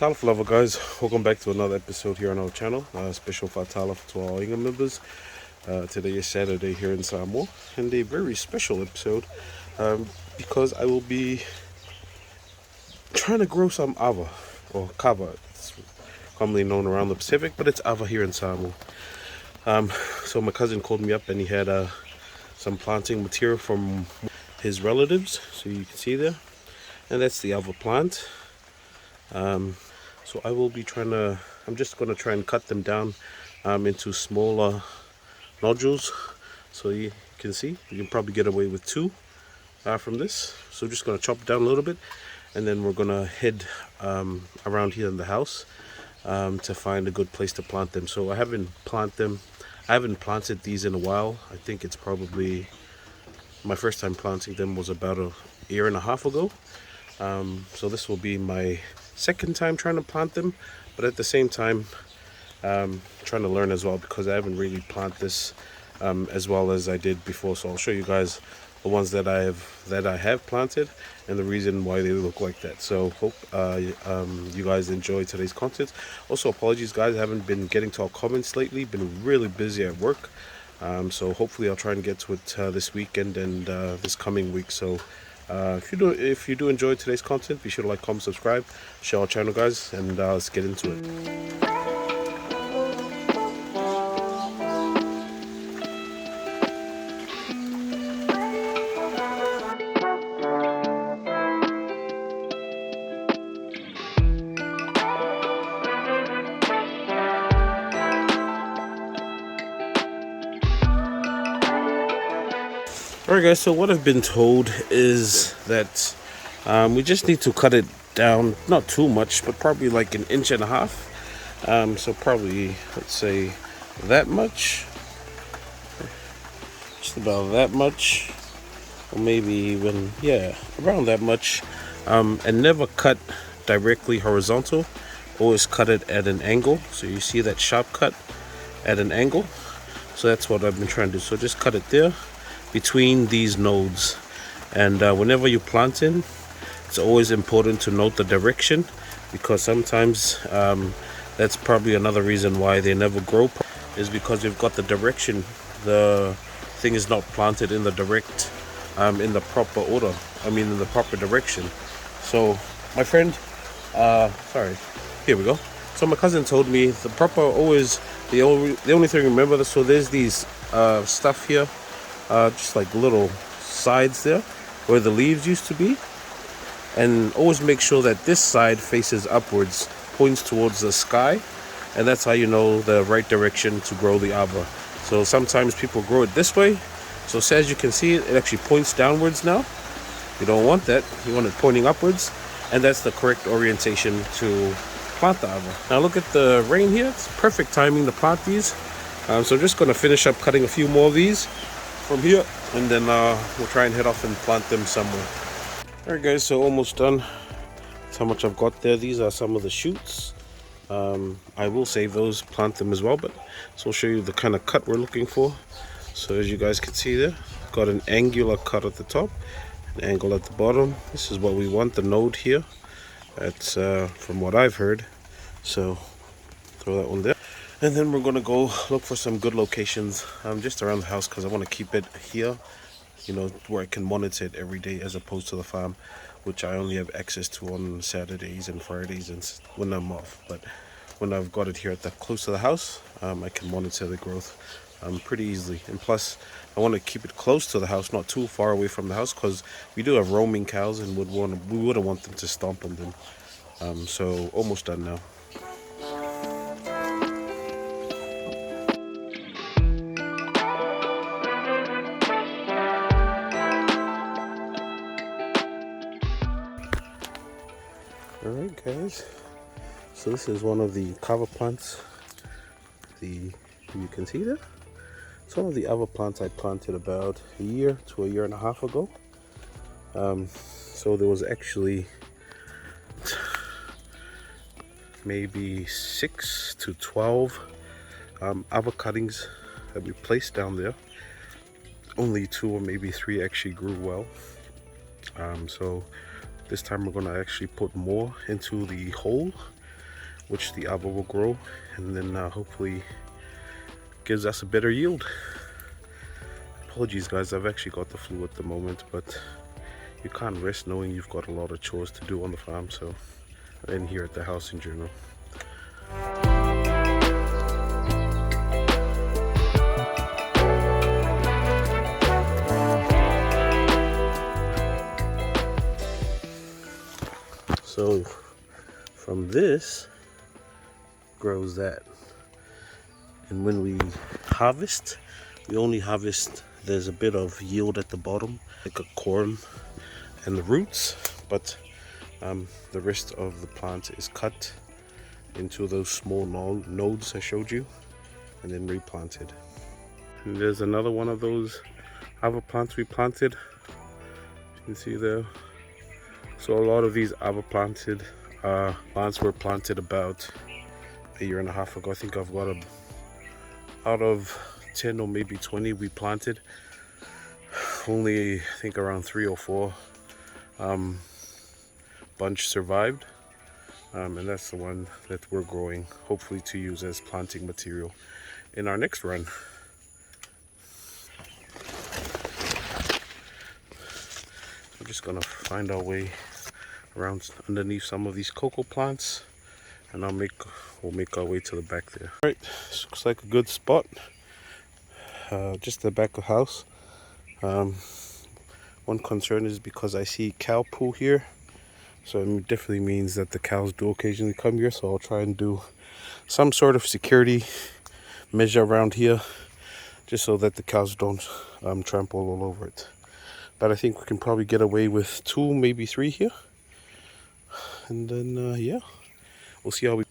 Fatala Lover guys, welcome back to another episode here on our channel. Special Fatala to all Inga members. Today is Saturday here in Samoa, and a very special episode because I will be trying to grow some ava or kava. It's commonly known around the Pacific, but it's ava here in Samoa. So my cousin called me up and he had some planting material from his relatives, so you can see there, and that's the ava plant. So I will be I'm just going to try and cut them down into smaller nodules. So you can see, you can probably get away with two from this. So just going to chop it down a little bit, and then we're going to head around here in the house to find a good place to plant them. So I haven't planted these in a while. I think it's probably, my first time planting them was about a year and a half ago. So this will be my second time trying to plant them, but at the same time trying to learn as well, because I haven't really planted this as well as I did before. So I'll show you guys the ones that I have planted and the reason why they look like that. So hope you guys enjoy today's content. Also, apologies guys, I haven't been getting to our comments lately, been really busy at work. So hopefully I'll try and get to it this weekend and this coming week. So if you do enjoy today's content, be sure to like, comment, subscribe, share our channel guys, and let's get into it. Alright guys, so what I've been told is that we just need to cut it down, not too much, but probably like 1.5 inches. So probably, let's say that much, just about that much, or maybe even, yeah, around that much. And never cut directly horizontal, always cut it at an angle. So you see that sharp cut at an angle. So that's what I've been trying to do. So just cut it there between these nodes. And whenever you plant in, it's always important to note the direction, because sometimes that's probably another reason why they never grow, is because you've got the direction, the thing is not planted in the in the proper order, in the proper direction. So my friend, sorry, here we go. So my cousin told me the only thing, remember, so there's these stuff here, just like little sides there where the leaves used to be, and always make sure that this side faces upwards, points towards the sky, and that's how you know the right direction to grow the ava. So sometimes people grow it this way, so as you can see, it actually points downwards now. You don't want that, you want it pointing upwards, and that's the correct orientation to plant the ava. Now look at the rain here, it's perfect timing to plant these. So I'm just going to finish up cutting a few more of these from here, and then we'll try and head off and plant them somewhere. Alright guys, so almost done. That's how much I've got there. These are some of the shoots. I will save those, plant them as well, but so I'll show you the kind of cut we're looking for. So as you guys can see there, got an angular cut at the top, an angle at the bottom. This is what we want, the node here. That's from what I've heard. So throw that one there. And then we're going to go look for some good locations just around the house, because I want to keep it here, where I can monitor it every day, as opposed to the farm, which I only have access to on Saturdays and Fridays and when I'm off. But when I've got it here close to the house, I can monitor the growth pretty easily. And plus, I want to keep it close to the house, not too far away from the house, because we do have roaming cows and we wouldn't want them to stomp on them. So almost done now. Alright guys, so this is one of the kava plants. You can see that. It's one of the other plants I planted about a year to a year and a half ago. So there was actually maybe 6 to 12 other cuttings that we placed down there. Only 2 or maybe 3 actually grew well. So this time we're going to actually put more into the hole which the ava will grow, and then hopefully gives us a better yield. Apologies guys, I've actually got the flu at the moment, but you can't rest knowing you've got a lot of chores to do on the farm, so, and here at the house in general. So from this grows that, and when we harvest, we only harvest, there's a bit of yield at the bottom like a corm and the roots, but the rest of the plant is cut into those small nodes I showed you and then replanted. And there's another one of those ava plants we planted, you can see there. So a lot of these ava planted plants were planted about a year and a half ago. I think I've got out of 10 or maybe 20 we planted, only I think around 3 or 4 bunch survived, and that's the one that we're growing, hopefully to use as planting material in our next run. We're just gonna find our way around underneath some of these cocoa plants, and we'll make our way to the back there. All right, this looks like a good spot, just the back of the house. One concern is because I see cow poo here, so it definitely means that the cows do occasionally come here, so I'll try and do some sort of security measure around here just so that the cows don't trample all over it. But I think we can probably get away with 2, maybe 3 here. And then, yeah, we'll see how we...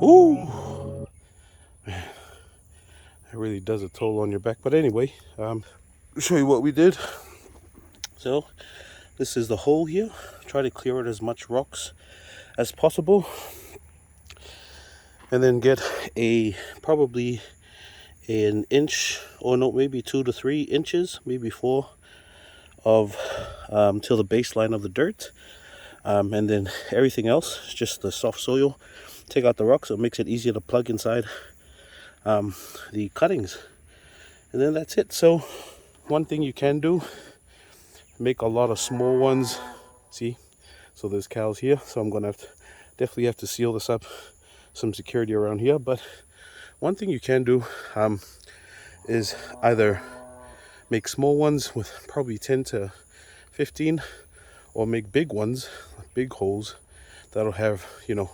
Ooh, man, it really does a toll on your back. But anyway, I'll show you what we did. So this is the hole here. Try to clear it as much rocks as possible, and then get a probably an inch, or no, maybe 2 to 3 inches, maybe 4, of till the baseline of the dirt, and then everything else is just the soft soil. Take out the rocks, so it makes it easier to plug inside the cuttings, and then that's it. So one thing you can do, make a lot of small ones. See, so there's cows here, so I'm gonna definitely have to seal this up, some security around here. But one thing you can do is either make small ones with probably 10 to 15, or make big ones, big holes that'll have, you know,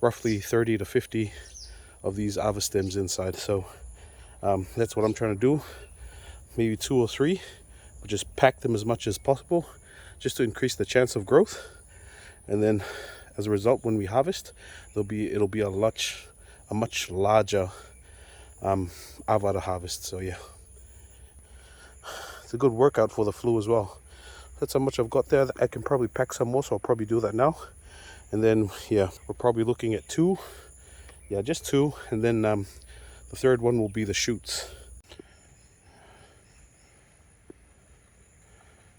roughly 30 to 50 of these ava stems inside. So that's what I'm trying to do, maybe 2 or 3, but just pack them as much as possible just to increase the chance of growth. And then as a result, when we harvest, it'll be a much larger ava to harvest. So yeah, it's a good workout for the flu as well. That's how much I've got there. I can probably pack some more, so I'll probably do that now. And then yeah, we're probably looking at 2, yeah, just 2, and then the third one will be the shoots.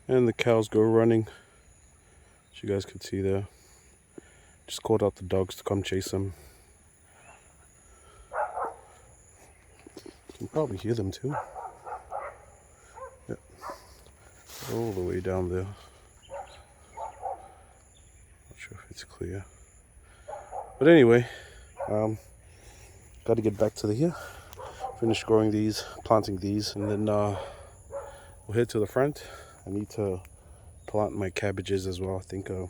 And the cows go running, as you guys can see there. Just called out the dogs to come chase them. You can probably hear them too. Yep. All the way down there. Not sure if it's clear. But anyway, got to get back to the here. Finish growing these, planting these, and then we'll head to the front. I need to plant my cabbages as well. I think a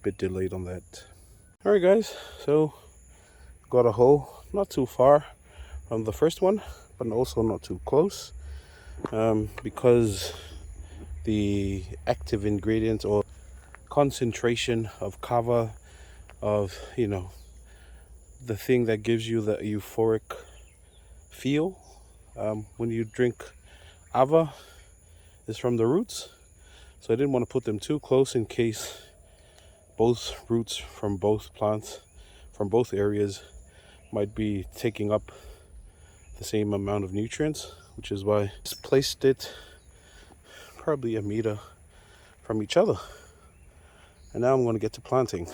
bit delayed on that. Alright guys, so got a hole not too far from the first one, but also not too close, because the active ingredient or concentration of kava, of, you know, the thing that gives you the euphoric feel when you drink ava, is from the roots. So I didn't want to put them too close in case both roots from both plants, from both areas, might be taking up the same amount of nutrients, which is why I just placed it probably a meter from each other. And now I'm going to get to planting.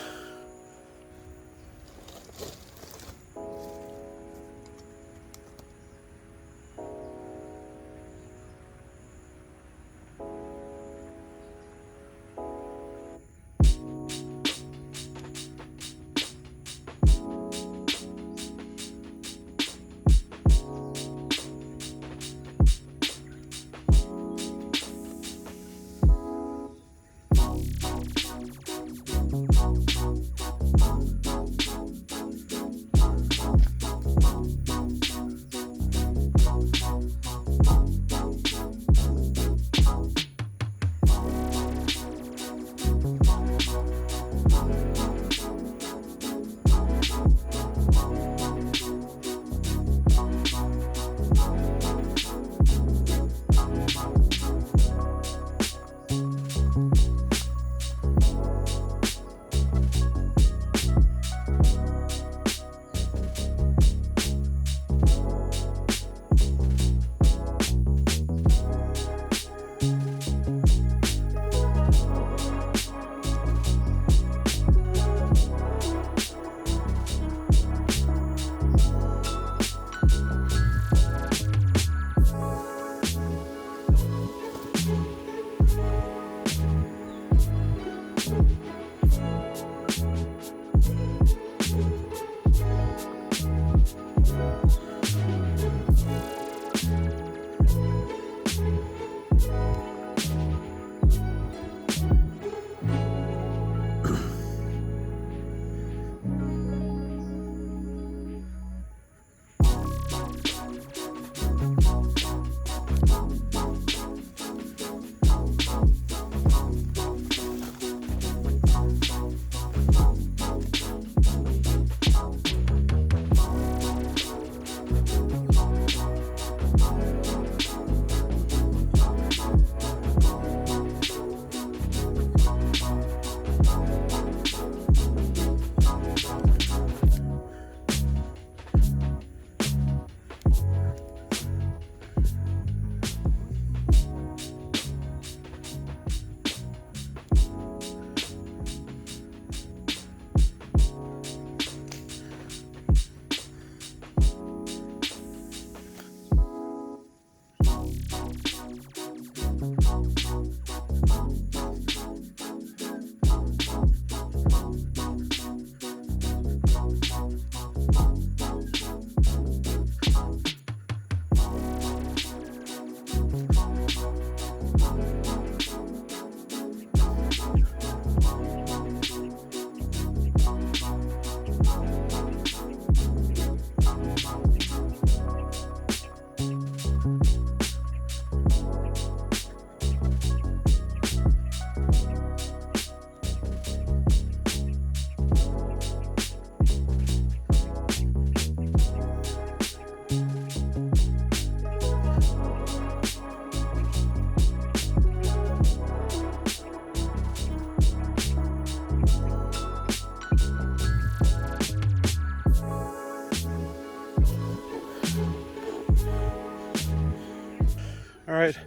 All right,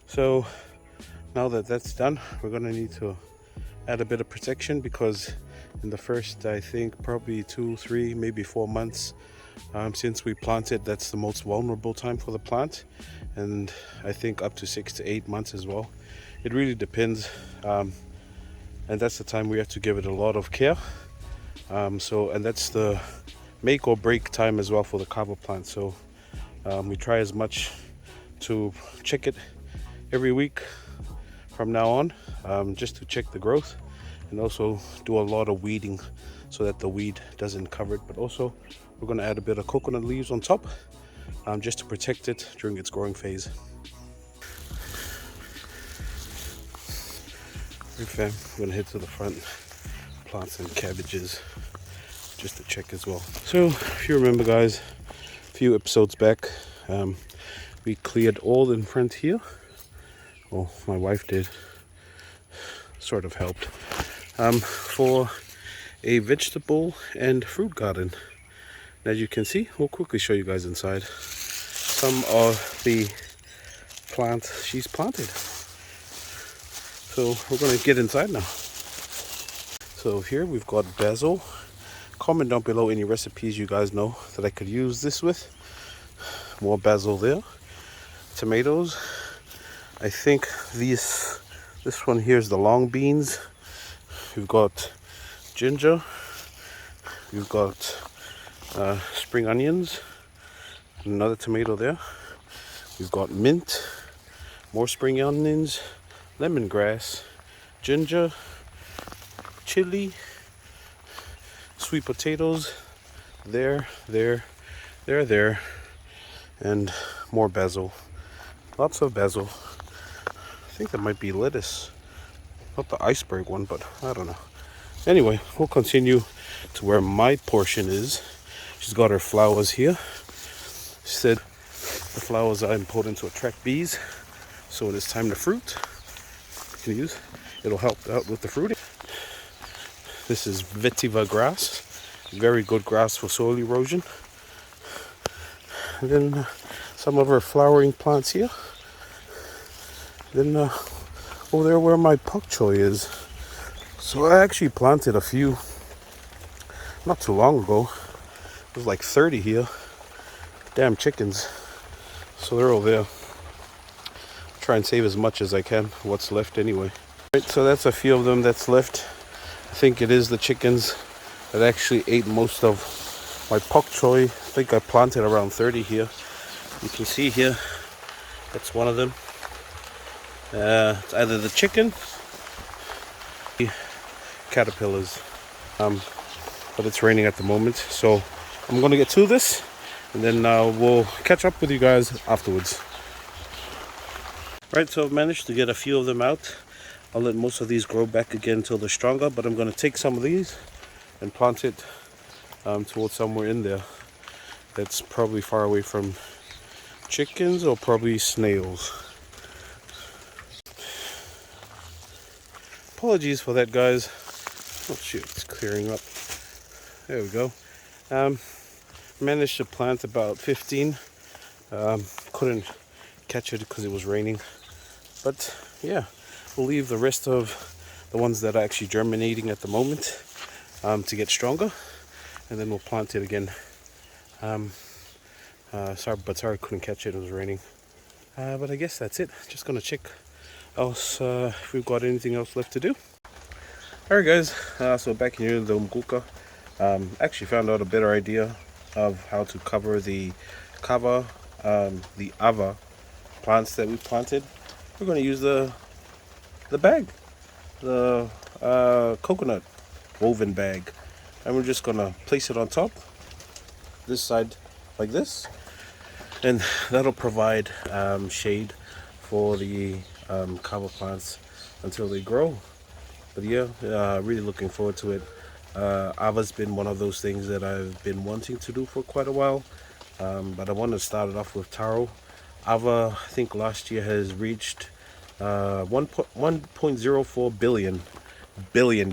so now that that's done, we're gonna need to add a bit of protection, because in the first, I think probably 2, 3, maybe 4 months since we planted, that's the most vulnerable time for the plant, and I think up to 6 to 8 months as well. It really depends, and that's the time we have to give it a lot of care. And that's the make or break time as well for the kava plant. So we try as much to check it every week from now on, just to check the growth, and also do a lot of weeding so that the weed doesn't cover it. But also we're going to add a bit of coconut leaves on top, just to protect it during its growing phase. Okay, I'm going to head to the front, plant some cabbages just to check as well. So if you remember, guys, a few episodes back, we cleared all in front here. Well, my wife did, sort of helped, for a vegetable and fruit garden. And as you can see, we'll quickly show you guys inside some of the plants she's planted. So we're going to get inside now. So here we've got basil. Comment down below any recipes you guys know that I could use this with. More basil there. Tomatoes. I think this one here is the long beans. We've got ginger. We've got spring onions. Another tomato there. We've got mint. More spring onions. Lemongrass. Ginger. Chili. Sweet potatoes. There. And more basil. Lots of basil. I think that might be lettuce. Not the iceberg one, but I don't know. Anyway, we'll continue to where my portion is. She's got her flowers here. She said the flowers are important to attract bees. So when it's time to fruit, you can use. It'll help out with the fruiting. This is vetiver grass. Very good grass for soil erosion. And then some of her flowering plants here. Then over there where my pak choi is. So I actually planted a few not too long ago. There's like 30 here. Damn chickens. So they're all there. Try and save as much as I can. What's left anyway. Right, so that's a few of them that's left. I think it is the chickens that actually ate most of my pak choi. I think I planted around 30 here. You can see here, that's one of them. It's either the chicken, the caterpillars, but it's raining at the moment, so I'm gonna get to this, and then we'll catch up with you guys afterwards. Right, so I've managed to get a few of them out. I'll let most of these grow back again until they're stronger, but I'm gonna take some of these and plant it towards somewhere in there that's probably far away from chickens or probably snails. Apologies for that, guys. Oh shoot, it's clearing up. There we go. Managed to plant about 15. Couldn't catch it because it was raining. But yeah, we'll leave the rest of the ones that are actually germinating at the moment to get stronger. And then we'll plant it again. Sorry, I couldn't catch it. It was raining. But I guess that's it. Just gonna check else if we've got anything else left to do. Alright guys, so back here in the Umguka, actually found out a better idea of how to cover the cava, the ava plants that we planted. We're going to use the bag, the coconut woven bag, and we're just going to place it on top, this side like this, and that'll provide shade for the kava plants until they grow. But yeah, really looking forward to it. Ava's been one of those things that I've been wanting to do for quite a while, but I want to start it off with taro. Ava, I think last year has reached 1.04 billion billion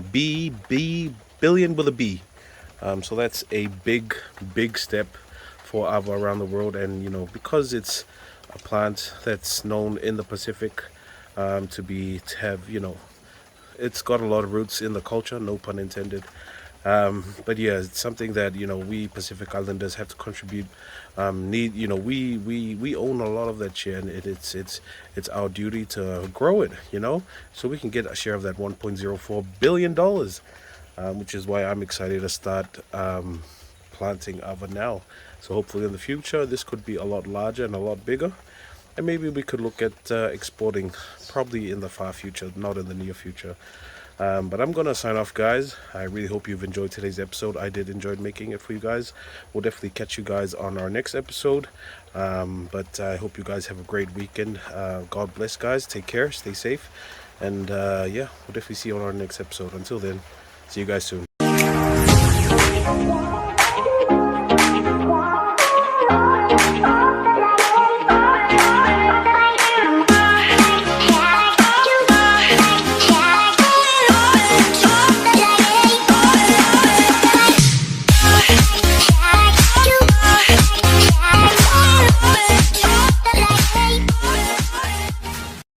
with a B. So that's a big step for Ava around the world, and you know, because it's a plant that's known in the Pacific to have, it's got a lot of roots in the culture, no pun intended. But yeah, it's something that we Pacific Islanders have to contribute. Need we own a lot of that share, and it's our duty to grow it. So we can get a share of that 1.04 billion dollars, which is why I'm excited to start planting Ava now. So hopefully in the future this could be a lot larger and a lot bigger, and maybe we could look at exporting, probably in the far future, not in the near future. But I'm gonna sign off, guys. I really hope you've enjoyed today's episode. I did enjoy making it for you guys. We'll definitely catch you guys on our next episode. But I hope you guys have a great weekend. God bless, guys. Take care, stay safe, and yeah, we'll definitely see you on our next episode. Until then, see you guys soon.